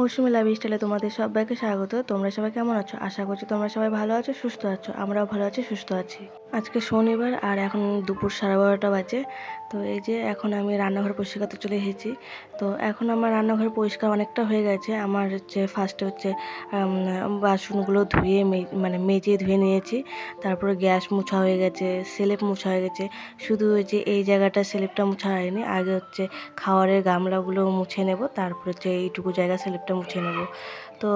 মৌসুমি লাইফস্টাইলে তোমাদের সবাইকে স্বাগত। তোমরা সবাই কেমন আছো? আশা করছি তোমরা সবাই ভালো আছো, সুস্থ আছো। আমরাও ভালো আছি, সুস্থ আছি। আজকে শনিবার আর এখন দুপুর 12:30 বাজে। তো এই যে এখন আমি রান্নাঘর পরিষ্কার করতে চলে এসেছি। তো এখন আমার রান্নাঘর পরিষ্কার অনেকটা হয়ে গেছে। আমার হচ্ছে ফার্স্টে হচ্ছে বাসনগুলো ধুয়ে মেজে ধুয়ে নিয়েছি। তারপরে গ্যাস মোছা হয়ে গেছে, স্লেপ মোছা হয়ে গেছে। শুধু ওই যে এই জায়গাটা স্লেপটা মোছা হয়নি। আগে হচ্ছে খাওয়ারের গামলাগুলো মুছে নেব, তারপর হচ্ছে এইটুকু জায়গা স্লেপটা মুছে নেব। তো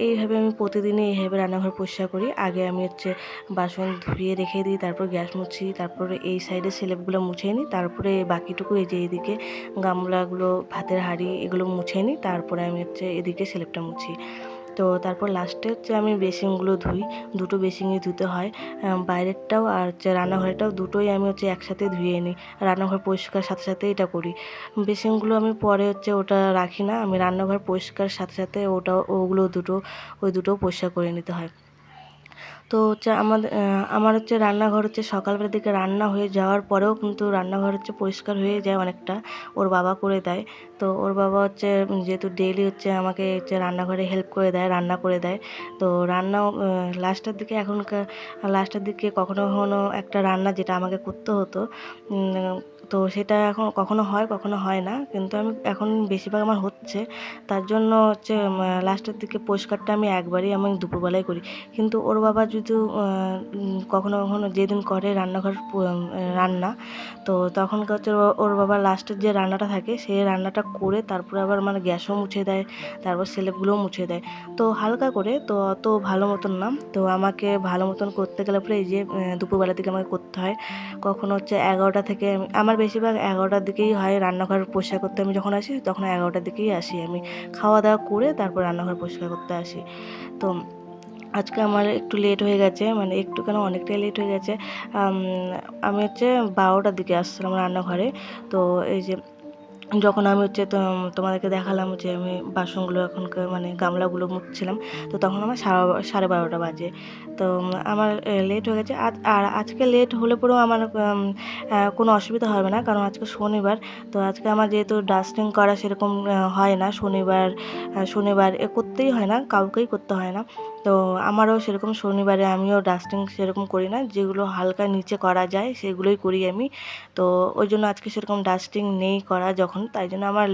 এইভাবে আমি প্রতিদিনই এইভাবে রান্নাঘর পরিষ্কার করি। আগে আমি হচ্ছে বাসন ধুয়ে রেখে দিই, তারপর গ্যাস মুছি, তারপরে এই সাইডে স্লেপগুলো মুছে নিই, তারপরে বাকিটুকু এই যে এইদিকে গামলাগুলো, ভাতের হাঁড়ি এগুলো মুছে নিই, তারপরে আমি হচ্ছে এদিকে স্লেপটা মুছি। তো তারপর লাস্টে হচ্ছে আমি বেসিনগুলো ধুই। দুটো বেসিনই ধুতে হয়, বাইরেরটাও আর হচ্ছে রান্নাঘরেরটাও, দুটোই আমি হচ্ছে একসাথে ধুয়ে নিই। রান্নাঘর পরিষ্কার সাথে সাথে এটা করি। বেসিনগুলো আমি পরে হচ্ছে ওটা রাখি না, আমি রান্নাঘর পরিষ্কার সাথে সাথে ওগুলো ওই দুটোও পরিষ্কার করে নিতে হয়। তো হচ্ছে আমার হচ্ছে রান্নাঘর হচ্ছে সকালবেলার দিকে রান্না হয়ে যাওয়ার পরেও কিন্তু রান্নাঘর হচ্ছে পরিষ্কার হয়ে যায় অনেকটা। ওর বাবা করে দেয়। তো ওর বাবা হচ্ছে যেহেতু ডেইলি হচ্ছে আমাকে হচ্ছে রান্নাঘরে হেল্প করে দেয়, রান্না করে দেয়। তো রান্নাও লাস্টের দিকে কখনো কখনো একটা রান্না যেটা আমাকে করতে হতো, তো সেটা এখন কখনো হয় কখনো হয় না, কিন্তু আমি এখন বেশিরভাগ আমার হচ্ছে। তার জন্য হচ্ছে লাস্টের দিকে পরিষ্কারটা আমি দুপুরবেলায় করি। কিন্তু ওর বাবা যদি কখনো কখনো যেদিন করে রান্না, তো তখন হচ্ছে ওর বাবা লাস্টের যে রান্নাটা থাকে সেই রান্নাটা করে তারপরে আবার মানে গ্যাসও মুছে দেয়, তারপর স্লেপগুলোও মুছে দেয়। তো হালকা করে, তো অত ভালো মতন না। তো আমাকে ভালো মতন করতে গেলে পরে এই যে দুপুরবেলা থেকে আমাকে করতে হয়। কখনো হচ্ছে 11টা থেকে, আমার বেশিরভাগ 11টার দিকেই হয় রান্নাঘর পরিষ্কার করতে। আমি যখন আসি তখন 11টার দিকেই আসি আমি, খাওয়া দাওয়া করে তারপর রান্নাঘর পরিষ্কার করতে আসি। তো আজকে আমার একটু লেট হয়ে গেছে, মানে একটু কেন অনেকটাই লেট হয়ে গেছে। আমি হচ্ছে 12টার দিকে আসছিলাম রান্নাঘরে। তো এই যে যখন আমি হচ্ছে তোমাদেরকে দেখালাম যে আমি বাসনগুলো এখনকার মানে গামলাগুলো মুছছিলাম, তো তখন আমার 12:30 বাজে। তো আমার লেট হয়ে গেছে। আর আজকে লেট হলে পরেও আমার কোনো অসুবিধা হবে না, কারণ আজকে শনিবার। তো আজকে আমার যেহেতু ডাস্টিং করা সেরকম হয় না, শনিবার করতেই হয় না, কাউকেই করতে হয় না। তো আমারও সেরকম শনিবারে আমিও ডাস্টিং সেরকম করি না, যেগুলো হালকা নিচে করা যায় সেগুলোই করি আমি। তো ওই জন্য আজকে সেরকম ডাস্টিং নেই করা যখন, তাই জন্য আমার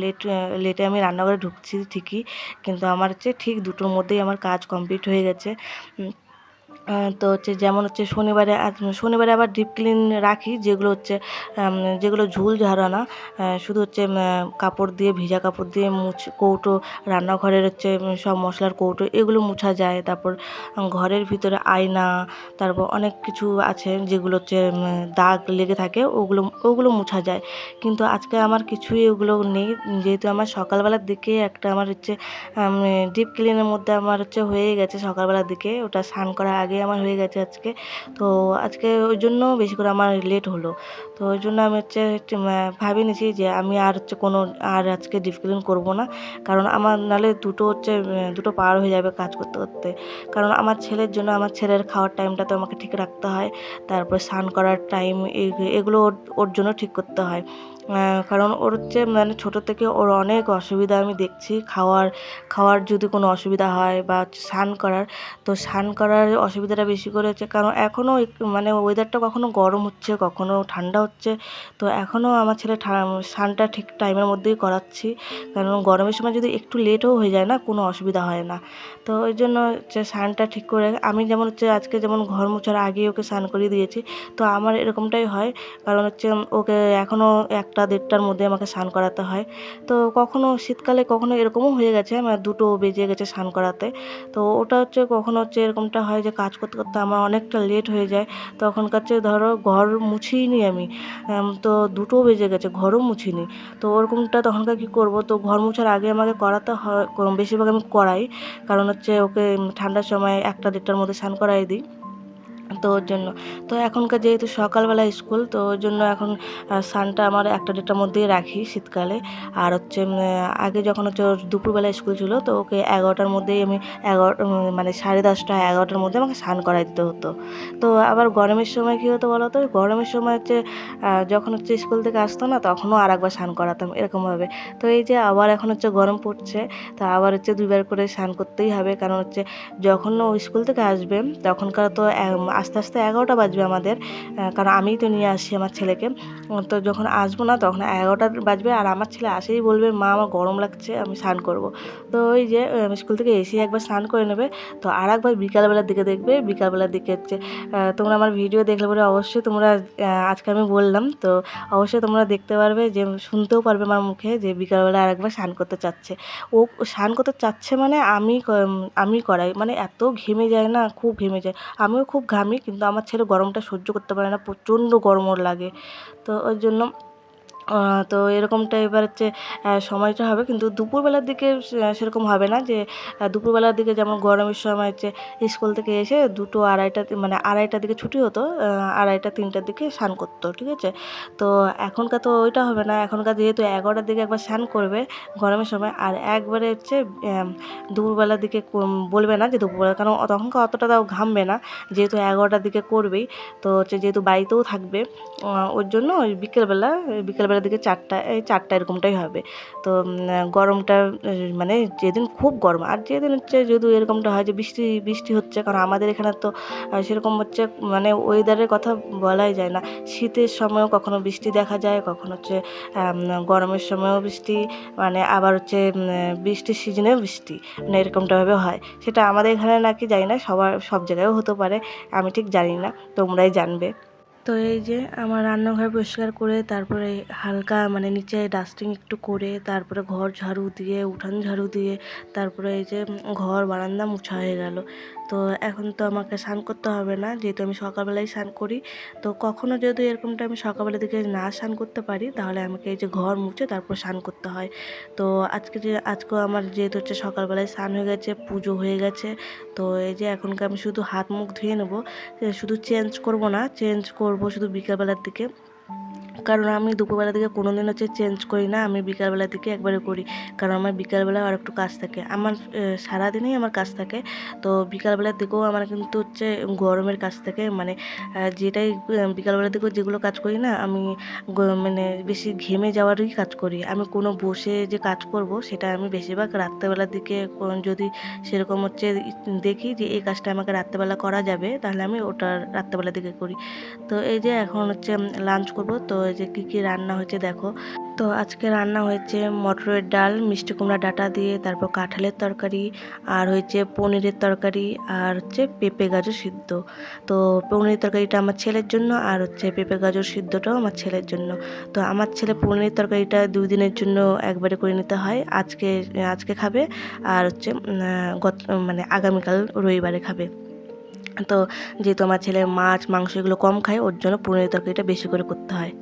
লেটে আমি রান্নাঘরে ঢুকছি ঠিকই, কিন্তু আমার হচ্ছে ঠিক 2টোর মধ্যেই আমার কাজ কমপ্লিট হয়ে গেছে। তো হচ্ছে যেমন হচ্ছে শনিবারে আবার ডিপ ক্লিন রাখি, যেগুলো ঝুল ঝাড়া না, শুধু হচ্ছে কাপড় দিয়ে, ভিজা কাপড় দিয়ে কৌটো, রান্নাঘরের হচ্ছে সব মশলার কৌটো এগুলো মুছা যায়। তারপর ঘরের ভিতরে আয়না, তারপর অনেক কিছু আছে যেগুলো হচ্ছে দাগ লেগে থাকে, ওগুলো মুছা যায়। কিন্তু আজকে আমার কিছুই ওগুলো নেই, যেহেতু আমার সকালবেলার দিকে একটা আমার হচ্ছে ডিপ ক্লিনের মধ্যে আমার হচ্ছে হয়ে গেছে সকালবেলার দিকে, ওটা স্নান করার আগে আমার হয়ে গেছে আজকে। তো আজকে ওই জন্য বেশি করে আমার লেট হলো। তো ওই জন্য আমি হচ্ছে ভাবি নিয়েছি যে আমি আর আজকে ডিপ ক্লিন করবো না, কারণ আমার নাহলে দুটো পার হয়ে যাবে কাজ করতে করতে। কারণ আমার ছেলের জন্য, আমার ছেলের খাওয়ার টাইমটা তো আমাকে ঠিক রাখতে হয়, তারপর স্নান করার টাইম, এগুলো ওর জন্য ঠিক করতে হয়। কারণ ওর হচ্ছে মানে ছোটো থেকে ওর অনেক অসুবিধা আমি দেখছি, খাওয়ার যদি কোনো অসুবিধা হয় বা স্নান করার, তো স্নান করার অসুবিধাটা বেশি করে হচ্ছে, কারণ এখনও মানে ওয়েদারটা কখনো গরম হচ্ছে কখনো ঠান্ডা হচ্ছে। তো এখনও আমার ছেলে স্নানটা ঠিক টাইমের মধ্যেই করাচ্ছি, কারণ গরমের সময় যদি একটু লেটও হয়ে যায় না, কোনো অসুবিধা হয় না। তো ওই জন্য হচ্ছে স্নানটা ঠিক করে আমি যেমন হচ্ছে আজকে যেমন ঘর মোছার আগেই ওকে স্নান করিয়ে দিয়েছি। তো আমার এরকমটাই হয়, কারণ হচ্ছে ওকে এখনও 1টা 1:30টার মধ্যে আমাকে স্নান করাতে হয়। তো কখনো শীতকালে কখনো এরকমও হয়ে গেছে আমার 2টো বেজে গেছে স্নান করাতে। তো ওটা হচ্ছে কখনো হচ্ছে এরকমটা হয় যে কাজ করতে করতে আমার অনেকটা লেট হয়ে যায়, তখন কাছে ধরো ঘর মুছিনি আমি, তো 2টো বেজে গেছে ঘরও মুছিনি। তো ওরকমটা তখনকার কী করব, তো ঘর মোছার আগে আমাকে করাতে হয়, বেশিরভাগ আমি করাই, কারণ হচ্ছে ওকে ঠান্ডার সময় 1টা 1:30টার মধ্যে স্নান করাই দিই। তো ওর জন্য তো এখনকার যেহেতু সকালবেলা স্কুল, তো ওর জন্য এখন স্নানটা আমার 1টা 1টার মধ্যেই রাখি শীতকালে। আর হচ্ছে আগে যখন হচ্ছে ওর দুপুরবেলা স্কুল ছিল, তো ওকে 11টার মধ্যেই আমি মানে 10:30 11টার মধ্যে আমাকে স্নান করাই দিতে হতো। তো আবার গরমের সময় কী হতো বলো তো, গরমের সময় হচ্ছে যখন হচ্ছে স্কুল থেকে আসতো না, তখনও আরেকবার স্নান করাতাম এরকমভাবে। তো এই যে আবার এখন হচ্ছে গরম পড়ছে, তো আবার হচ্ছে 2বার করে স্নান করতেই হবে, কারণ হচ্ছে যখন ও স্কুল থেকে আসবে তখনকার তো আস্তে আস্তে 11টা বাজবে আমাদের, কারণ আমিই তো নিয়ে আসি আমার ছেলেকে। তো যখন আসবো না তখন 11টা বাজবে, আর আমার ছেলে আসেই বলবে মা আমার গরম লাগছে, আমি স্নান করব। তো ওই যে স্কুল থেকে এসেই একবার স্নান করে নেবে, তো আর একবার বিকালবেলার দিকে দেখবে, বিকালবেলার দিকে হচ্ছে তোমরা আমার ভিডিও দেখলে পরে অবশ্যই তোমরা আজকে আমি বললাম তো অবশ্যই তোমরা দেখতে পারবে, যে শুনতেও পারবে আমার মুখে যে বিকালবেলা আরেকবার স্নান করতে চাচ্ছে। ও স্নান করতে চাচ্ছে মানে আমি করাই, মানে এত ঘেমে যায় না, খুব ঘেমে যায়। আমিও খুব ঘামি, কিন্তু আমার ছেলে গরমটা সহ্য করতে পারে না, প্রচণ্ড গরম ওর লাগে। তো ওই জন্য তো এরকমটা এবার হচ্ছে সময়টা হবে, কিন্তু দুপুরবেলার দিকে সেরকম হবে না, যে দুপুরবেলার দিকে যেমন গরমের সময় হচ্ছে স্কুল থেকে এসে 2টো 2:30 মানে 2:30টার দিকে ছুটি হতো, 2:30 3টার দিকে স্নান করতো, ঠিক আছে? তো এখনকার তো ওইটা হবে না, এখনকার যেহেতু 11টার দিকে একবার স্নান করবে গরমের সময়, আর একবারে হচ্ছে দুপুরবেলার দিকে বলবে না যে দুপুরবেলা, কারণ তখনকার অতটা তাও ঘামবে না, যেহেতু 11টার দিকে করবেই। তো হচ্ছে যেহেতু বাড়িতেও থাকবে, ওর জন্য ওই বিকেলবেলার দিকে 4টা এই 4টা এরকমটাই হবে। তো গরমটা মানে যেদিন খুব গরম, আর যেদিন হচ্ছে যদি এরকমটা হয় যে বৃষ্টি বৃষ্টি হচ্ছে, কারণ আমাদের এখানে তো সেরকম হচ্ছে মানে ওয়েদারের কথা বলাই যায় না। শীতের সময়ও কখনো বৃষ্টি দেখা যায়, কখনো হচ্ছে গরমের সময়ও বৃষ্টি, মানে আবার হচ্ছে বৃষ্টির সিজনেও বৃষ্টি, মানে এরকমটাভাবে হয়। সেটা আমাদের এখানে নাকি জানি না, সব জায়গায়ও হতে পারে, আমি ঠিক জানি না, তোমরাই জানবে। তো এই যে আমার রান্নাঘর পরিষ্কার করে, তারপরে হালকা মানে নিচে ডাস্টিং একটু করে, তারপরে ঘর ঝাড়ু দিয়ে, উঠান ঝাড়ু দিয়ে, তারপরে এই যে ঘর বারান্দা মোছা হয়ে গেল। তো এখন তো আমাকে স্নান করতে হবে না, যেহেতু আমি সকালবেলায় স্নান করি। তো কখনো যদি এরকমটা আমি সকালবেলা দিকে না স্নান করতে পারি, তাহলে আমাকে এই যে ঘর মুছে তারপর স্নান করতে হয়। তো আজকেও আমার যেহেতু হচ্ছে সকালবেলায় স্নান হয়ে গেছে, পুজো হয়ে গেছে, তো এই যে এখনকে আমি শুধু হাত মুখ ধুয়ে নেবো, শুধু চেঞ্জ করব না, চেঞ্জ করব শুধু বিকালবেলার দিকে, কারণ আমি দুপুরবেলা দিকে কোনো দিন হচ্ছে চেঞ্জ করি না, আমি বিকালবেলার দিকে একবারে করি। কারণ আমার বিকালবেলা আর একটু কাজ থাকে, আমার সারাদিনই আমার কাজ থাকে। তো বিকালবেলার দিকেও আমার কিন্তু হচ্ছে গরমের কাজ থাকে, মানে যেটাই বিকালবেলার দিকেও যেগুলো কাজ করি না আমি, মানে বেশি ঘেমে যাওয়ারই কাজ করি। আমি কোনো বসে যে কাজ করব সেটা আমি বেশিরভাগ রাত্রেবেলার দিকে, যদি সেরকম হচ্ছে দেখি যে এই কাজটা আমাকে রাত্রেবেলা করা যাবে, তাহলে আমি ওটা রাত্রেবেলার দিকে করি। তো এই যে এখন হচ্ছে লাঞ্চ করব, তো এই যে কী কী রান্না হয়েছে দেখো। তো আজকে রান্না হয়েছে মটরের ডাল, মিষ্টি কুমড়া ডাঁটা দিয়ে, তারপর কাঁঠালের তরকারি, আর হয়েছে পনিরের তরকারি, আর হচ্ছে পেঁপে গাজর সিদ্ধ। তো পনিরের তরকারিটা আমার ছেলের জন্য, আর হচ্ছে পেঁপে গাজর সিদ্ধটাও আমার ছেলের জন্য। তো আমার ছেলে পনিরের তরকারিটা 2 দিনের জন্য একবারে করে নিতে হয়, আজকে আজকে খাবে, আর হচ্ছে মানে আগামীকাল রবিবারে খাবে। তো যেহেতু আমার ছেলে মাছ মাংস এগুলো কম খায়, ওর জন্য পনিরের তরকারিটা বেশি করে করতে হয়।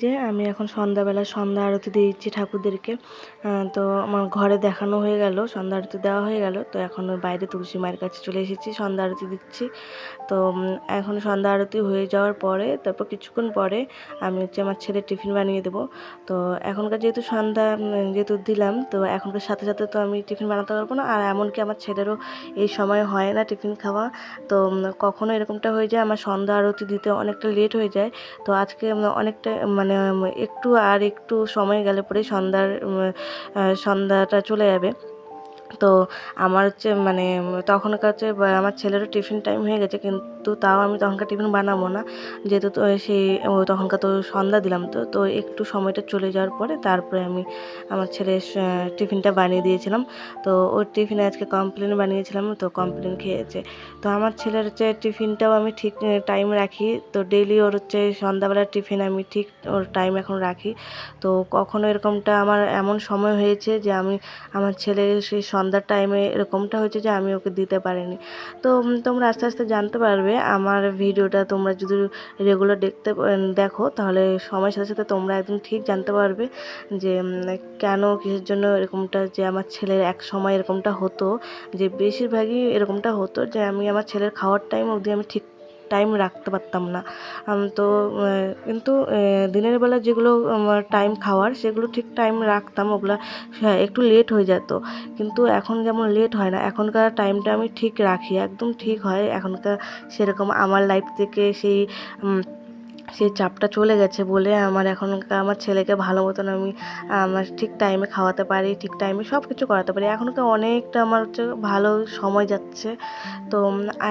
যে আমি এখন সন্ধ্যাবেলা সন্ধ্যা আরতি দিচ্ছি ঠাকুরদেরকে। তো আমার ঘরে দেখানো হয়ে গেল, সন্ধ্যা আরতি দেওয়া হয়ে গেল। তো এখন ওই বাইরে তুলসী মায়ের কাছে চলে এসেছি, সন্ধ্যা আরতি দিচ্ছি। তো এখন সন্ধ্যা আরতি হয়ে যাওয়ার পরে তারপর কিছুক্ষণ পরে আমি হচ্ছে আমার ছেলের টিফিন বানিয়ে দেবো। তো এখনকার যেহেতু সন্ধ্যা যেহেতু দিলাম, তো এখনকার সাথে সাথে তো আমি টিফিন বানাতে পারবো না। আর এমনকি আমার ছেলেরও এই সময় হয় না টিফিন খাওয়া। তো কখনো এরকমটা হয়ে যায় আমার সন্ধ্যা আরতি দিতে অনেকটা লেট হয়ে যায়। তো আজকে অনেকটা মানে একটু সময় গেলে পরেই সন্ধ্যাটা চলে যাবে। তো আমার হচ্ছে মানে তখনকার হচ্ছে আমার ছেলেরও টিফিন টাইম হয়ে গেছে, কিন্তু তাও আমি তখনকার টিফিন বানাবো না, যেহেতু তো সেই তখনকার তো সন্ধ্যা দিলাম। তো একটু সময়টা চলে যাওয়ার পরে তারপরে আমি আমার ছেলের টিফিনটা বানিয়ে দিয়েছিলাম। তো ওর টিফিনে আজকে কমপ্লেন বানিয়েছিলাম, তো কমপ্লেন খেয়েছে। তো আমার ছেলের হচ্ছে টিফিনটাও আমি ঠিক টাইম রাখি। তো ডেইলি ওর হচ্ছে সন্ধ্যাবেলার টিফিন আমি ঠিক ওর টাইম এখন রাখি। তো কখনো এরকমটা আমার এমন সময় হয়েছে যে আমি আমার ছেলে সেই সন্ধ্যার টাইমে এরকমটা হয়েছে যে আমি ওকে দিতে পারিনি। তো তোমরা আস্তে আস্তে জানতে পারবে আমার ভিডিওটা তোমরা যদি রেগুলার দেখো, তাহলে সময়ের সাথে সাথে তোমরা একদম ঠিক জানতে পারবে যে কেন কিসের জন্য এরকমটা, যে আমার ছেলের এক সময় এরকমটা হতো, যে বেশিরভাগই এরকমটা হতো যে আমি আমার ছেলের খাওয়ার টাইম অবধি আমি ঠিক টাইম রাখতে পারতাম না। তো কিন্তু দিনের বেলা যেগুলো আমার টাইম খাওয়ার সেগুলো ঠিক টাইম রাখতাম, ওগুলা হ্যাঁ একটু লেট হয়ে যেত। কিন্তু এখন যেমন লেট হয় না, এখনকার টাইমটা আমি ঠিক রাখি, একদম ঠিক হয় এখনকার। সেরকম আমার লাইফ থেকে সেই চাপটা চলে গেছে বলে আমার এখনকার আমার ছেলেকে ভালো মতন আমি আমার ঠিক টাইমে খাওয়াতে পারি, ঠিক টাইমে সব কিছু করাতে পারি। এখনকার অনেকটা আমার হচ্ছে ভালো সময় যাচ্ছে। তো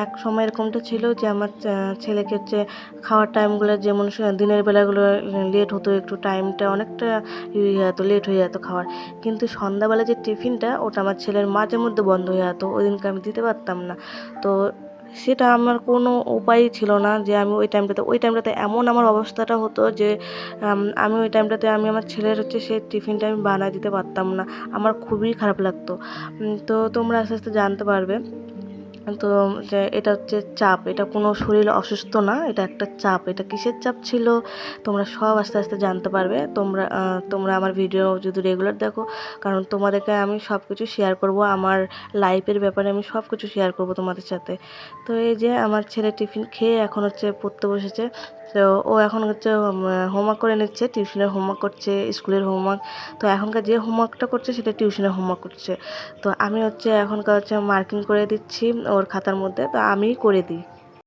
এক সময় এরকমটা ছিল যে আমার ছেলেকে হচ্ছে খাওয়ার টাইমগুলো যেমন দিনের বেলাগুলো লেট হতো, একটু টাইমটা অনেকটা লেট হয়ে যেত খাওয়ার। কিন্তু সন্ধ্যাবেলা যে টিফিনটা ওটা আমার ছেলের মাঝে মধ্যে বন্ধ হয়ে যেত, ওই দিনকে আমি দিতে পারতাম না। তো সেটা আমার কোনো উপায়ই ছিল না যে আমি ওই টাইমটাতে এমন আমার অবস্থাটা হতো যে আমি ওই টাইমটাতে আমি আমার ছেলের হচ্ছে সেই টিফিনটা আমি বানায় দিতে পারতাম না। আমার খুবই খারাপ লাগতো। তো তোমরা আস্তে আস্তে জানতে পারবে। তো যে এটা হচ্ছে চাপ, এটা কোনো শরীর অসুস্থ না, এটা একটা চাপ। এটা কিসের চাপ ছিল তোমরা সব আস্তে আস্তে জানতে পারবে। তোমরা আমার ভিডিও যদি রেগুলার দেখো, কারণ তোমাদেরকে আমি সব কিছু শেয়ার করব, আমার লাইফের ব্যাপারে আমি সব কিছু শেয়ার করব তোমাদের সাথে। তো এই যে আমার ছেলে টিফিন খেয়ে এখন হচ্ছে পড়তে বসেছে। তো ও এখন হচ্ছে হোমওয়ার্ক করে নিচ্ছে, টিউশনের হোমওয়ার্ক করছে, স্কুলের হোমওয়ার্ক। তো এখনকার যে হোমওয়ার্কটা করছে সেটা টিউশনের হোমওয়ার্ক করছে। তো আমি হচ্ছে এখনকার হচ্ছে মার্কিং করে দিচ্ছি ওর খাতার মধ্যে, তো আমিই করে দিই।